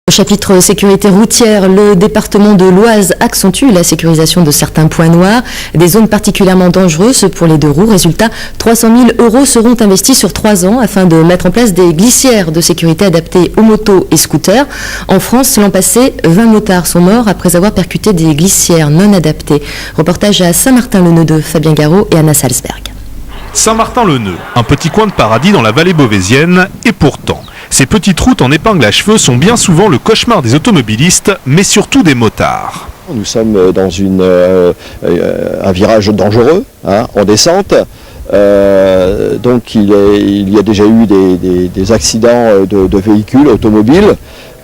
Au chapitre sécurité routière, le département de l'Oise accentue la sécurisation de certains points noirs, des zones particulièrement dangereuses pour les deux roues. Résultat, 300 000 € seront investis sur 3 ans afin de mettre en place des glissières de sécurité adaptées aux motos et scooters. En France, l'an passé, 20 motards sont morts après avoir percuté des glissières non adaptées. Reportage à Saint-Martin-le-Neu de Fabien Garot et Anna Salzberg. Saint-Martin-le-Neu, un petit coin de paradis dans la vallée beauvaisienne, et pourtant, ces petites routes en épingle à cheveux sont bien souvent le cauchemar des automobilistes, mais surtout des motards. Nous sommes dans un virage dangereux, en descente. Donc il y a déjà eu des accidents de véhicules automobiles,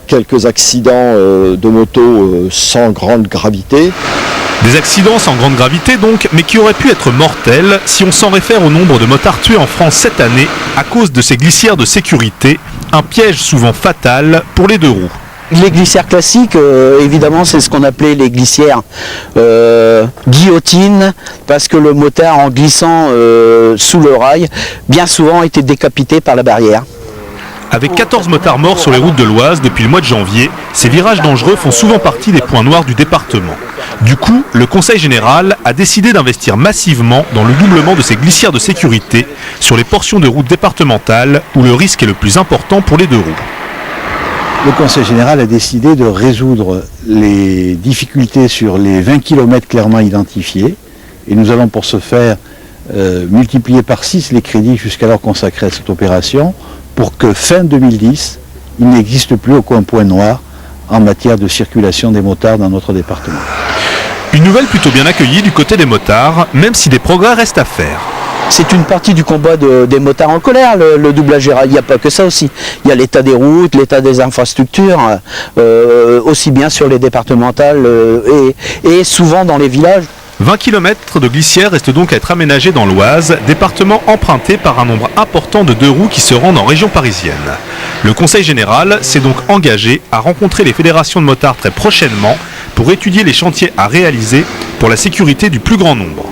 quelques accidents de moto sans grande gravité. Des accidents sans grande gravité donc, mais qui auraient pu être mortels si on s'en réfère au nombre de motards tués en France cette année à cause de ces glissières de sécurité, un piège souvent fatal pour les deux roues. Les glissières classiques, évidemment, c'est ce qu'on appelait les glissières guillotine, parce que le motard, en glissant sous le rail, bien souvent était décapité par la barrière. Avec 14 motards morts sur les routes de l'Oise depuis le mois de janvier, ces virages dangereux font souvent partie des points noirs du département. Du coup, le Conseil général a décidé d'investir massivement dans le doublement de ces glissières de sécurité sur les portions de routes départementales où le risque est le plus important pour les deux roues. Le Conseil général a décidé de résoudre les difficultés sur les 20 km clairement identifiés et nous allons pour ce faire multiplier par 6 les crédits jusqu'alors consacrés à cette opération pour que fin 2010, il n'existe plus aucun point noir en matière de circulation des motards dans notre département. Une nouvelle plutôt bien accueillie du côté des motards, même si des progrès restent à faire. C'est une partie du combat des motards en colère, le doublage général. Il n'y a pas que ça aussi. Il y a l'état des routes, l'état des infrastructures, aussi bien sur les départementales et souvent dans les villages. 20 km de glissières restent donc à être aménagés dans l'Oise, département emprunté par un nombre important de deux roues qui se rendent en région parisienne. Le Conseil général s'est donc engagé à rencontrer les fédérations de motards très prochainement pour étudier les chantiers à réaliser pour la sécurité du plus grand nombre.